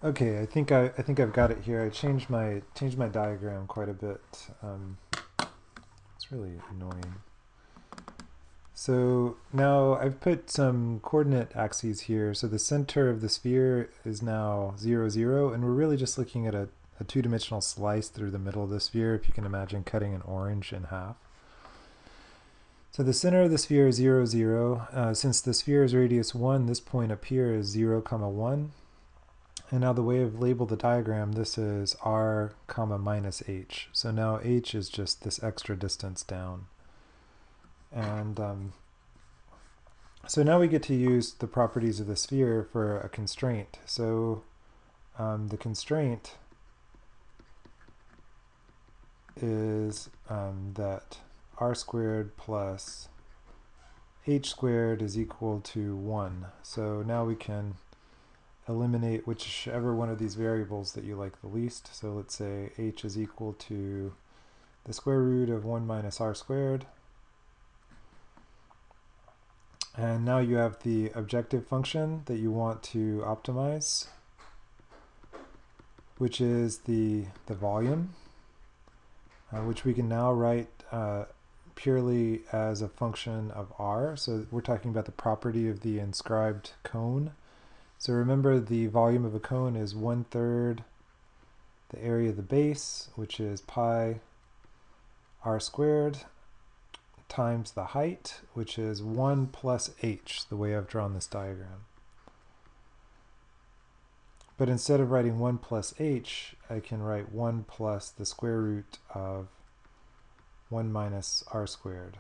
Okay, I think I've got it here. I changed my diagram quite a bit. It's really annoying. So now I've put some coordinate axes here. So the center of the sphere is now 0, 0, and we're really just looking at a two-dimensional slice through the middle of the sphere, if you can imagine cutting an orange in half. So the center of the sphere is 0, 0. Since the sphere is radius 1, this point up here is 0, 1. And now the way I've labeled the diagram, this is r comma minus h. So now h is just this extra distance down. And so now we get to use the properties of the sphere for a constraint. So the constraint is that r squared plus h squared is equal to 1. So now we can eliminate whichever one of these variables that you like the least. So let's say h is equal to the square root of 1 minus r squared. And now you have the objective function that you want to optimize, which is the volume, which we can now write purely as a function of r. So we're talking about the property of the inscribed cone. So remember, the volume of a cone is 1/3 the area of the base, which is pi r squared, times the height, which is 1 plus h, the way I've drawn this diagram. But instead of writing 1 plus h, I can write 1 plus the square root of 1 minus r squared.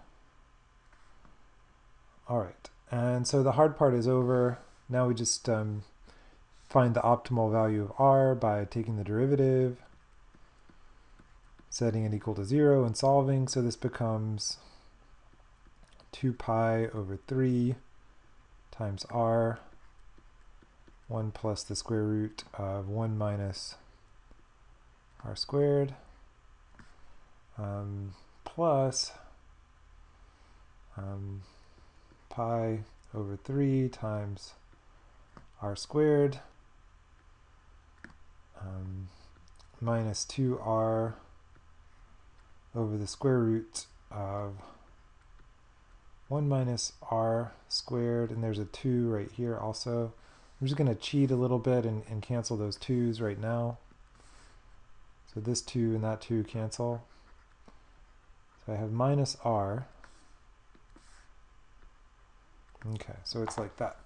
All right, and so the hard part is over. Now we just find the optimal value of r by taking the derivative, setting it equal to 0, and solving. So this becomes 2 pi over 3 times r, 1 plus the square root of 1 minus r squared, plus pi over 3 times r squared, minus 2r over the square root of 1 minus r squared, and there's a 2 right here also. I'm just going to cheat a little bit and cancel those 2's right now. So this 2 and that 2 cancel. So I have minus r. Okay, so it's like that.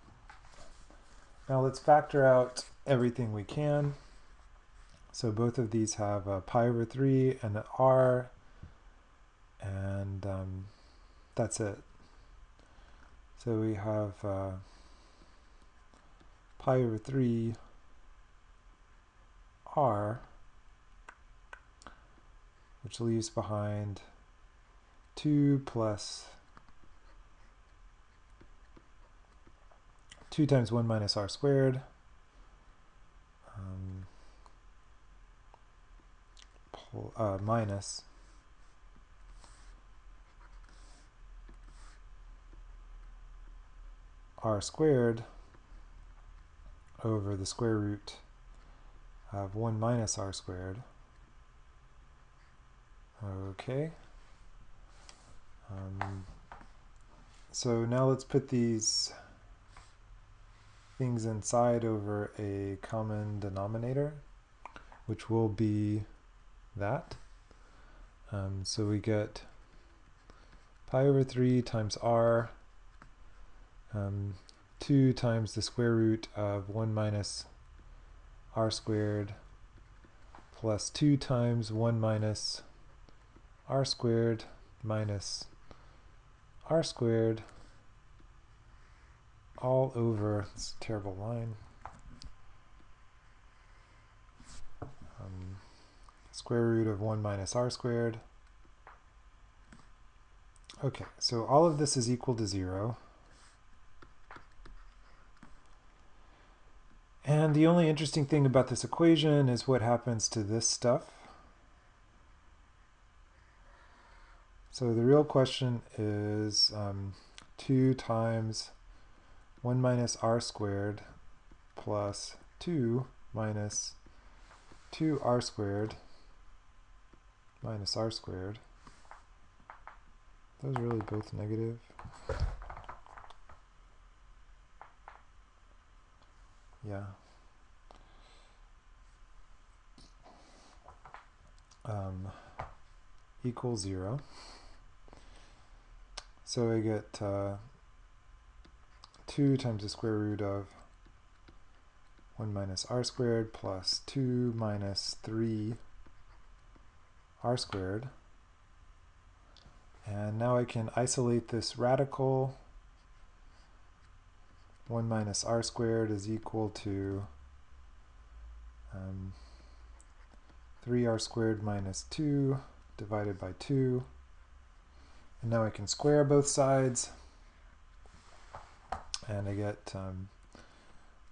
Now let's factor out everything we can. So both of these have a pi over 3 and an r, and that's it. So we have pi over 3 r, which leaves behind 2 plus 2 times 1 minus r squared, minus r squared over the square root of 1 minus r squared. Okay. So now let's put these things inside over a common denominator, which will be that. So we get pi over 3 times r, 2 times the square root of 1 minus r squared, plus 2 times 1 minus r squared minus r squared, all over, it's a terrible line, square root of 1 minus r squared. Okay, so all of this is equal to 0. And the only interesting thing about this equation is what happens to this stuff. So the real question is 2 times 1 minus r squared plus 2 minus 2r squared minus r squared. Those are really both negative. Yeah. Equals 0. So I get 2 times the square root of 1 minus r squared plus 2 minus 3 r squared. And now I can isolate this radical. 1 minus r squared is equal to 3r squared minus 2 divided by 2. And now I can square both sides. And I get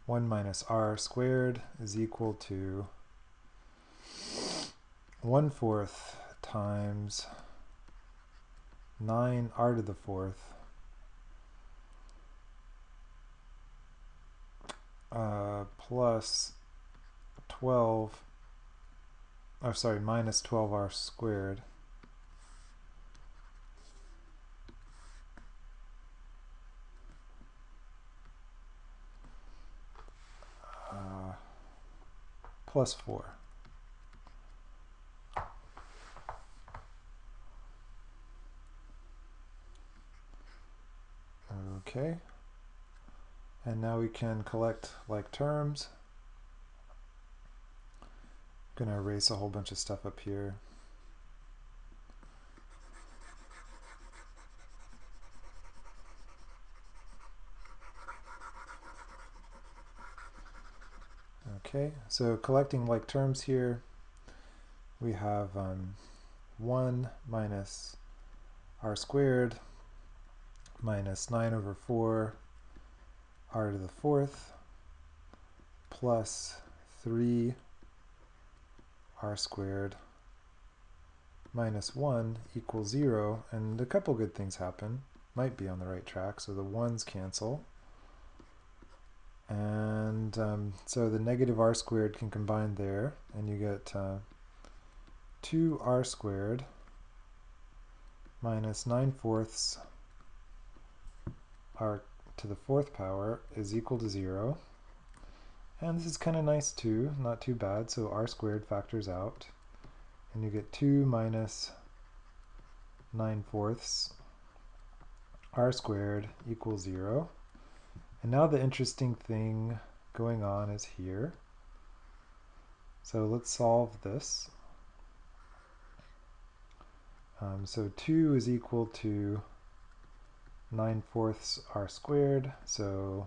1 minus r squared is equal to 1/4 times 9r to the 4th plus 12, oh sorry, minus 12r squared plus 4. Okay, and now we can collect like terms. I'm going to erase a whole bunch of stuff up here. Okay, so collecting like terms here, we have 1 minus r squared minus 9 over 4 r to the 4th plus 3 r squared minus 1 equals 0, and a couple good things happen. Might be on the right track, so the 1's cancel. And so the negative r squared can combine there, and you get 2r squared minus 9/4 r to the 4th power is equal to 0. And this is kind of nice too, not too bad, so r squared factors out. And you get 2 minus 9/4 r squared equals 0. And now the interesting thing going on is here. So let's solve this. So 2 is equal to 9/4 r squared, so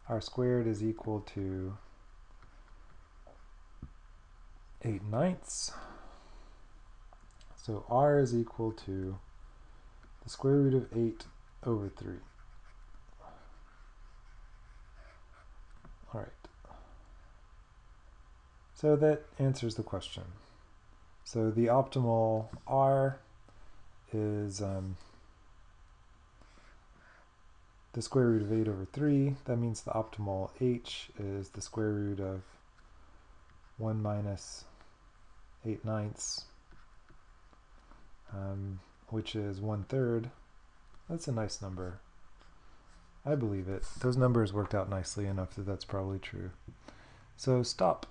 r squared is equal to 8/9. So r is equal to the square root of 8 over 3. All right. So that answers the question. So the optimal r is the square root of 8 over 3. That means the optimal h is the square root of 1 minus 8/9, which is 1/3. That's a nice number. I believe it. Those numbers worked out nicely enough that that's probably true. So stop.